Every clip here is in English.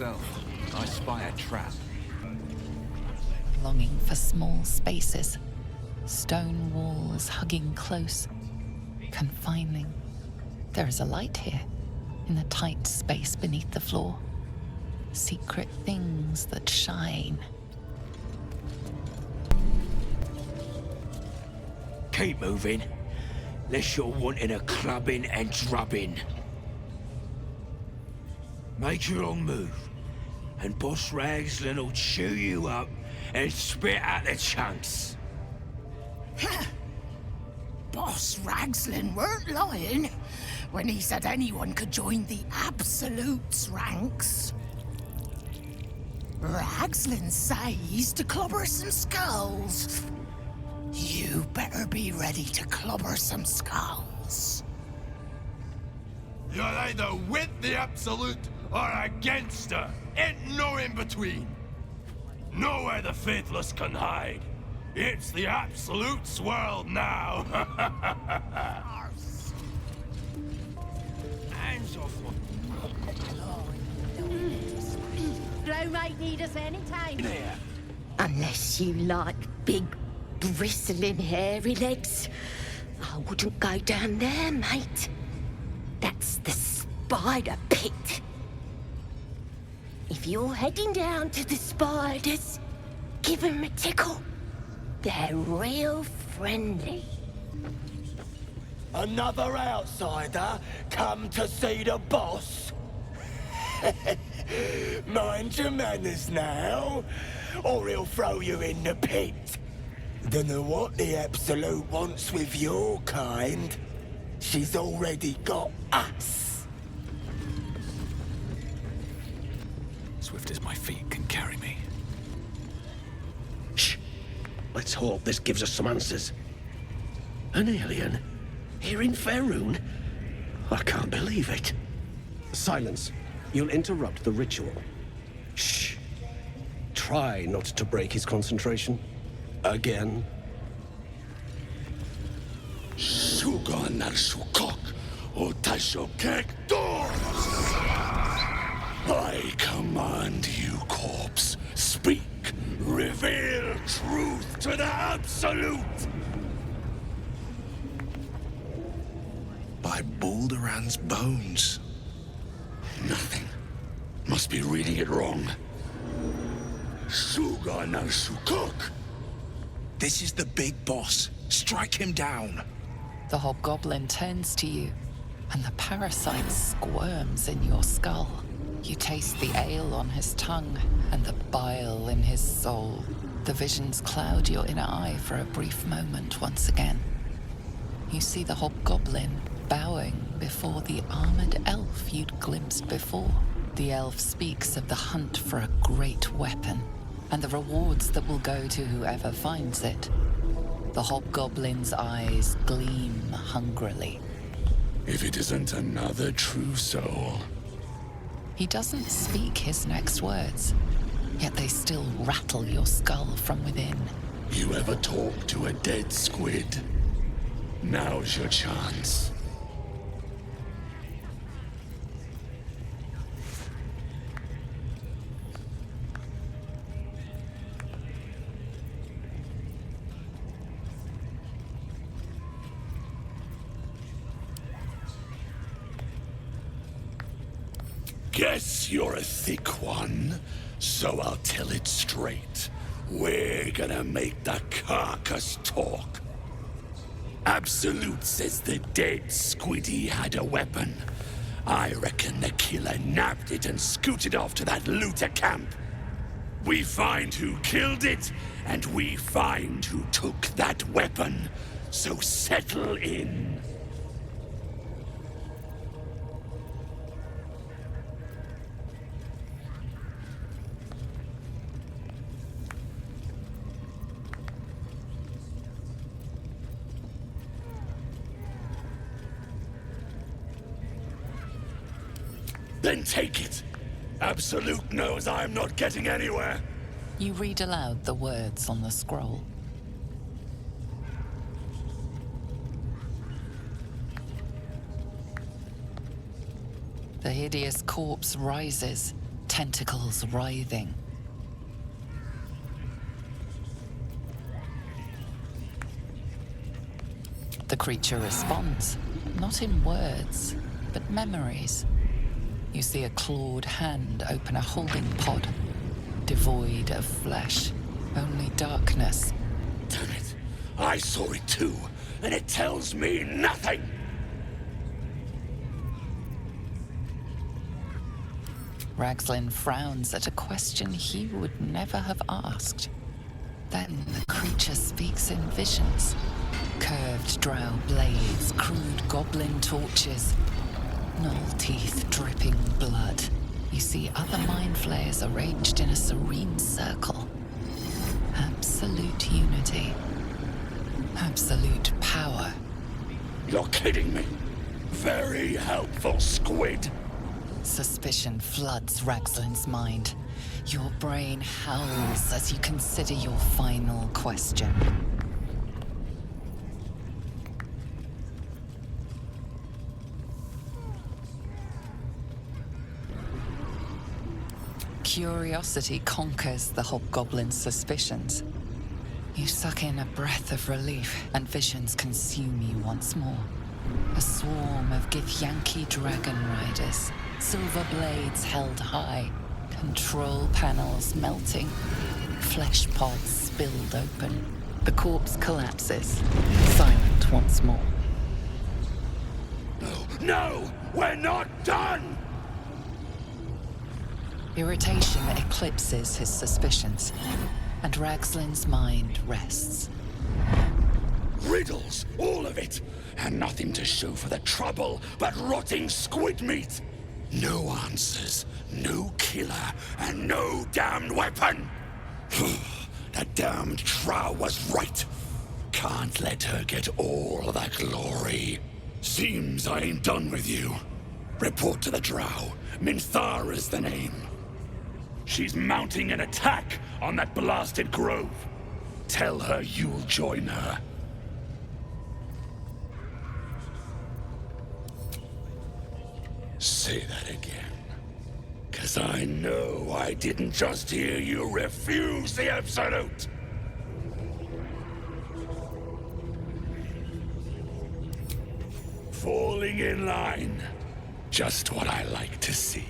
myself. I spy a trap. Longing for small spaces, stone walls hugging close, confining. There is a light here, in the tight space beneath the floor. Secret things that shine. Keep moving, lest you're wanting a clubbing and drubbing. Make your own move, and Boss Ragzlin will chew you up and spit out the chunks. Boss Ragzlin weren't lying when he said anyone could join the Absolute's ranks. Ragzlin says to clobber some skulls. You better be ready to clobber some skulls. You're either with the Absolute or against her. Ain't no in between. Nowhere the faithless can hide. It's the Absolute's world now. Hands off one. Drow might need us any time. There. Unless you like big, bristling, hairy legs. I wouldn't go down there, mate. That's the spider pit. If you're heading down to the spiders, give them a tickle. They're real friendly. Another outsider come to see the boss? Mind your manners now, or he'll throw you in the pit. Dunno what the Absolute wants with your kind. She's already got us. Swift as my feet can carry me. Shh. Let's hope this gives us some answers. An alien? Here in Faerun? I can't believe it. Silence. You'll interrupt the ritual. Shh. Try not to break his concentration. Again. Suga narsukok, otashokek doors. I command you, corpse. Speak. Reveal truth to the Absolute. By Balderan's bones. Nothing. Must be reading it wrong. Suga narsukok. This is the big boss. Strike him down. The hobgoblin turns to you, and the parasite squirms in your skull. You taste the ale on his tongue, and the bile in his soul. The visions cloud your inner eye for a brief moment once again. You see the hobgoblin bowing before the armored elf you'd glimpsed before. The elf speaks of the hunt for a great weapon, and the rewards that will go to whoever finds it. The hobgoblin's eyes gleam hungrily. If it isn't another true soul. He doesn't speak his next words, yet they still rattle your skull from within. You ever talk to a dead squid? Now's your chance. Guess you're a thick one, so I'll tell it straight. We're gonna make the carcass talk. Absolute says the dead squiddy had a weapon. I reckon the killer nabbed it and scooted off to that looter camp. We find who killed it, and we find who took that weapon. So settle in. Then take it. Absolute knows I'm not getting anywhere. You read aloud the words on the scroll. The hideous corpse rises, tentacles writhing. The creature responds, not in words, but memories. You see a clawed hand open a holding pod, devoid of flesh, only darkness. Damn it. I saw it too, and it tells me nothing! Ragzlin frowns at a question he would never have asked. Then the creature speaks in visions. Curved drow blades, crude goblin torches, gnoll teeth dripping blood. You see other mind flayers arranged in a serene circle. Absolute unity. Absolute power. You're kidding me. Very helpful, squid. Suspicion floods Ragzlin's mind. Your brain howls as you consider your final question. Curiosity conquers the hobgoblin's suspicions. You suck in a breath of relief, and visions consume you once more. A swarm of Githyanki dragon riders, silver blades held high, control panels melting, flesh pods spilled open. The corpse collapses, silent once more. No! We're not done! Irritation eclipses his suspicions, and Ragzlin's mind rests. Riddles, all of it, and nothing to show for the trouble but rotting squid meat. No answers, no killer, and no damned weapon. That damned Trow was right. Can't let her get all the glory. Seems I ain't done with you. Report to the Drow. Minthara's the name. She's mounting an attack on that blasted grove. Tell her you'll join her. Say that again. 'Cause I know I didn't just hear you refuse the Absolute. Falling in line. Just what I like to see.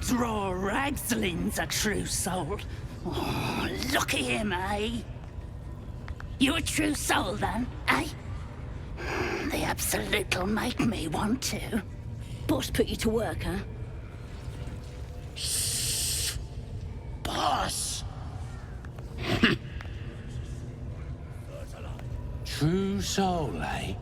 Dror Ragzlin's a true soul. Oh, look at him, eh? You a true soul, then, eh? The Absolute'll make me want to. Boss put you to work, huh? Boss! True soul, eh?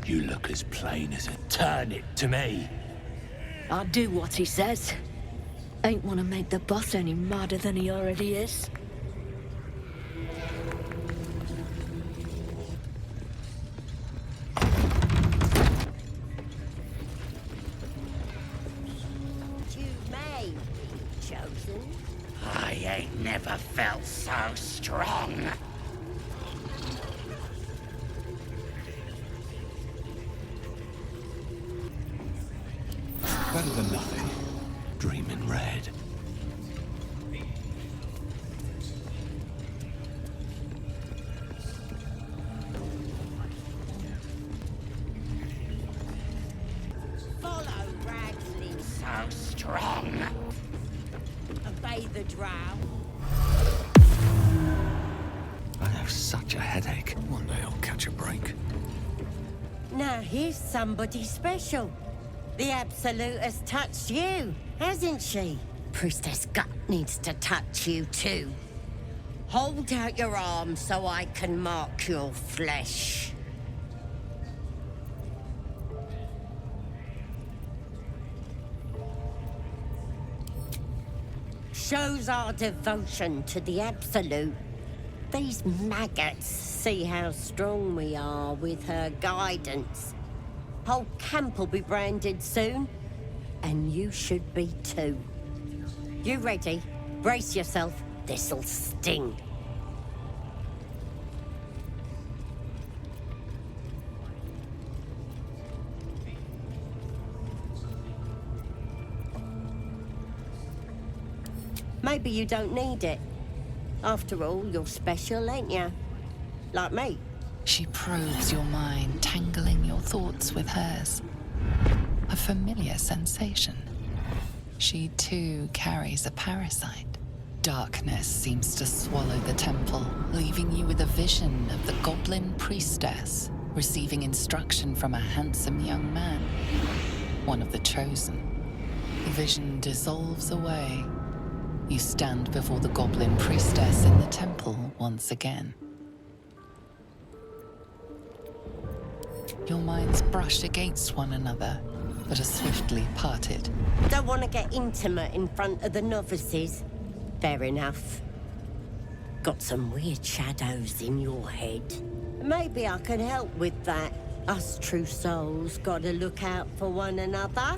You look as plain as a turnip to me. I'll do what he says. Ain't want to make the boss any madder than he already is. You may be chosen. I ain't never felt so strong. Better than nothing. Dreaming red. Follow Ragzlin. So strong. Obey the Drow. I have such a headache. One day I'll catch a break. Now here's somebody special. The Absolute has touched you, hasn't she? Priestess Gut needs to touch you too. Hold out your arm so I can mark your flesh. Shows our devotion to the Absolute. These maggots see how strong we are with her guidance. Whole camp will be branded soon, and you should be too. You ready? Brace yourself. This'll sting. Maybe you don't need it. After all, you're special, ain't you? Like me. She probes your mind, tangling your thoughts with hers. A familiar sensation. She too carries a parasite. Darkness seems to swallow the temple, leaving you with a vision of the Goblin Priestess receiving instruction from a handsome young man, one of the chosen. The vision dissolves away. You stand before the Goblin Priestess in the temple once again. Your minds brush against one another, but are swiftly parted. Don't want to get intimate in front of the novices. Fair enough. Got some weird shadows in your head. Maybe I can help with that. Us true souls gotta look out for one another.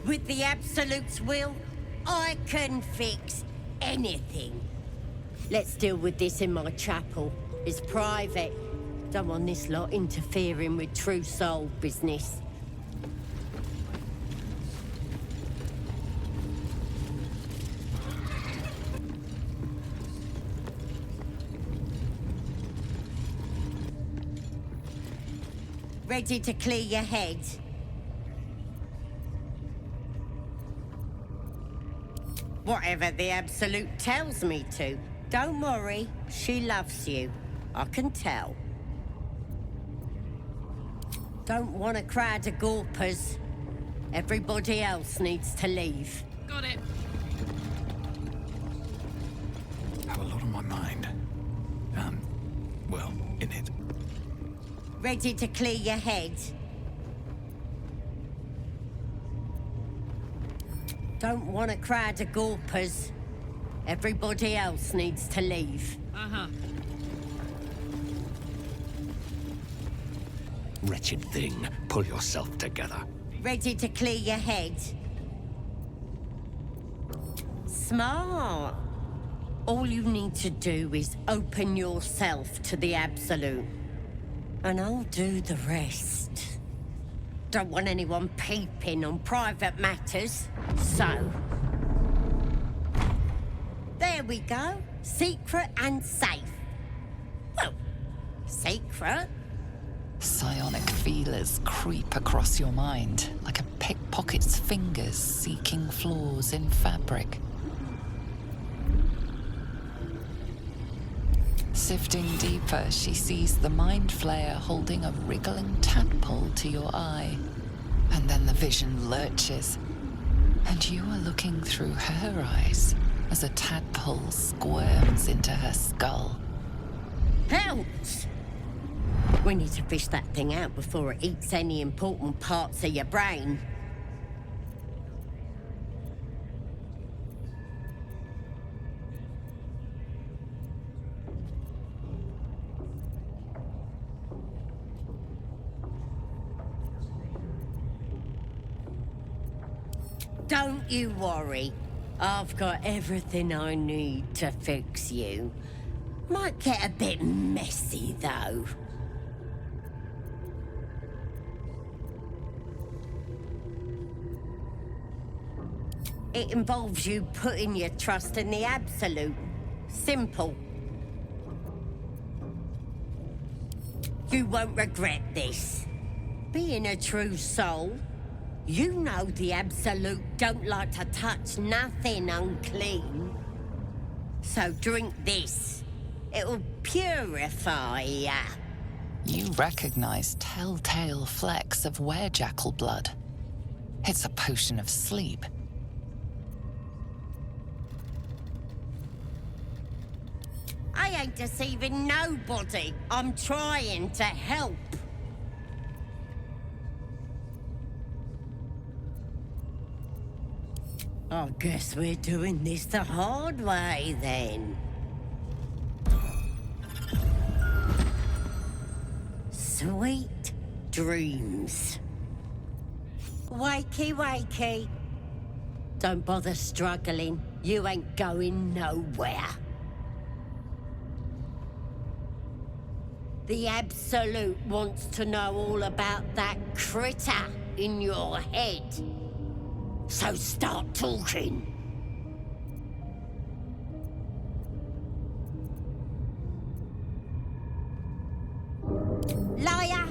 With the Absolute's will, I can fix anything. Let's deal with this in my chapel. It's private. Don't want this lot interfering with true soul business. Ready to clear your head? Whatever the Absolute tells me to. Don't worry, she loves you. I can tell. Don't want a crowd of gawpers. Everybody else needs to leave. Got it. Have a lot on my mind. Well, in it. Ready to clear your head? Don't want a crowd of gawpers. Everybody else needs to leave. Wretched thing, pull yourself together. Ready to clear your head? Smart. All you need to do is open yourself to the Absolute. And I'll do the rest. Don't want anyone peeping on private matters, so... There we go. Secret and safe. Well, secret. Psionic feelers creep across your mind, like a pickpocket's fingers seeking flaws in fabric. Sifting deeper, she sees the mind flayer holding a wriggling tadpole to your eye. And then the vision lurches, and you are looking through her eyes as a tadpole squirms into her skull. Helps! We need to fish that thing out before it eats any important parts of your brain. Don't you worry. I've got everything I need to fix you. Might get a bit messy, though. It involves you putting your trust in the Absolute. Simple. You won't regret this. Being a true soul, you know the Absolute don't like to touch nothing unclean. So drink this. It'll purify ya. You recognize telltale flecks of werejackal blood. It's a potion of sleep. I ain't deceiving nobody. I'm trying to help. I guess we're doing this the hard way, then. Sweet dreams. Wakey, wakey. Don't bother struggling. You ain't going nowhere. The Absolute wants to know all about that critter in your head. So start talking. Liar!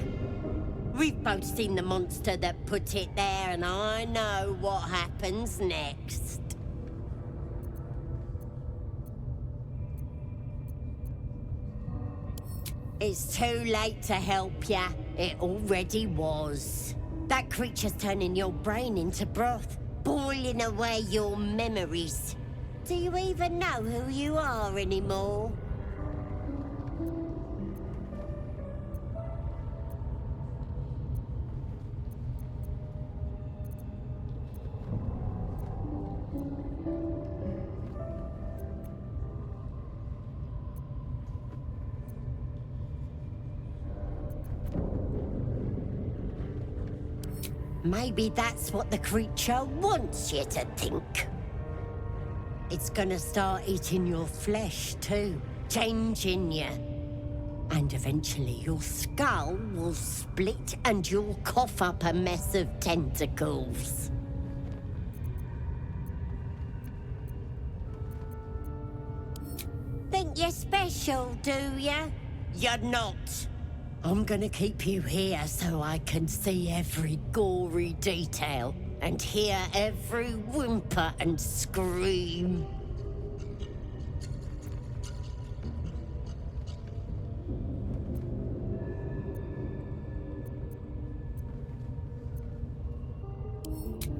We've both seen the monster that put it there, and I know what happens next. It's too late to help ya. It already was. That creature's turning your brain into broth, boiling away your memories. Do you even know who you are anymore? Maybe that's what the creature wants you to think. It's gonna start eating your flesh too, changing you. And eventually your skull will split and you'll cough up a mess of tentacles. Think you're special, do ya? You're not. I'm gonna keep you here so I can see every gory detail and hear every whimper and scream.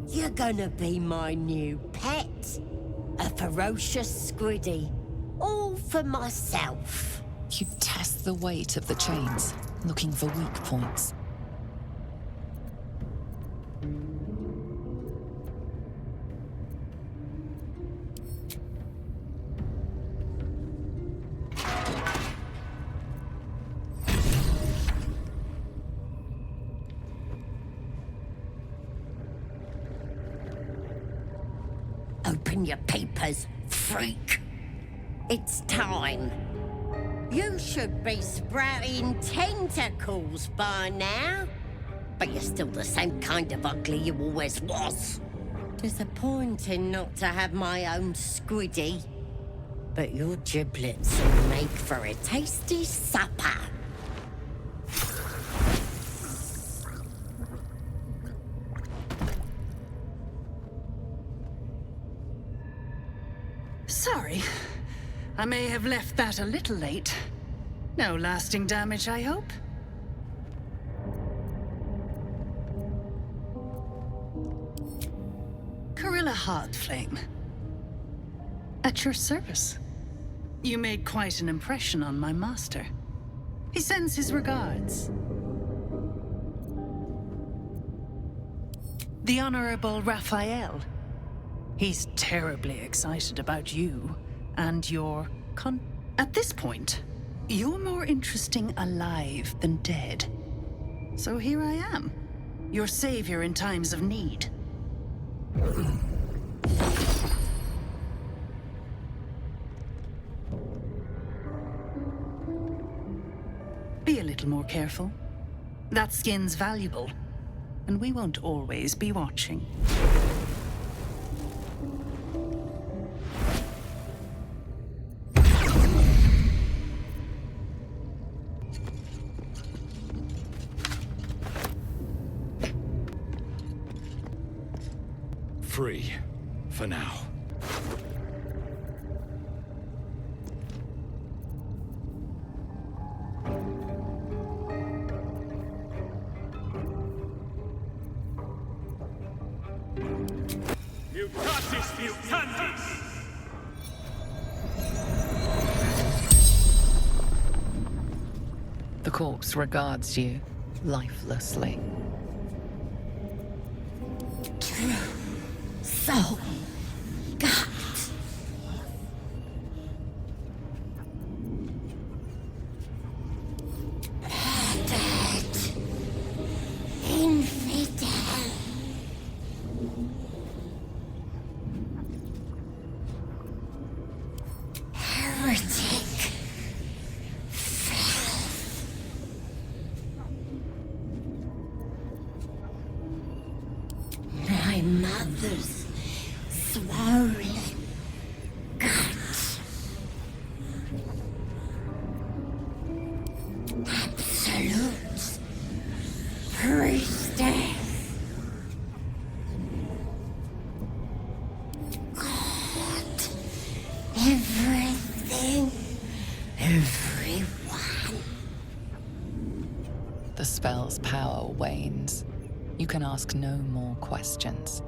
You're gonna be my new pet. A ferocious squiddy. All for myself. You test the weight of the chains, looking for weak points. Open your papers, freak. It's time. You should be sprouting tentacles by now. But you're still the same kind of ugly you always was. Disappointing not to have my own squiddy. But your giblets will make for a tasty supper. Sorry. I may have left that a little late. No lasting damage, I hope? Gorilla Heartflame. At your service. You made quite an impression on my master. He sends his regards. The Honorable Raphael. He's terribly excited about you and your At this point, you're more interesting alive than dead. So here I am, your savior in times of need. Be a little more careful. That skin's valuable, and we won't always be watching. Free. For now. Mutatis mutandis! The corpse regards you lifelessly. So, God. Dead. Infidel. Heretic. Filth. others swollen guts. Absolutes. Priestess. God. Everything. Everyone. The spell's power wanes. You can ask no more questions.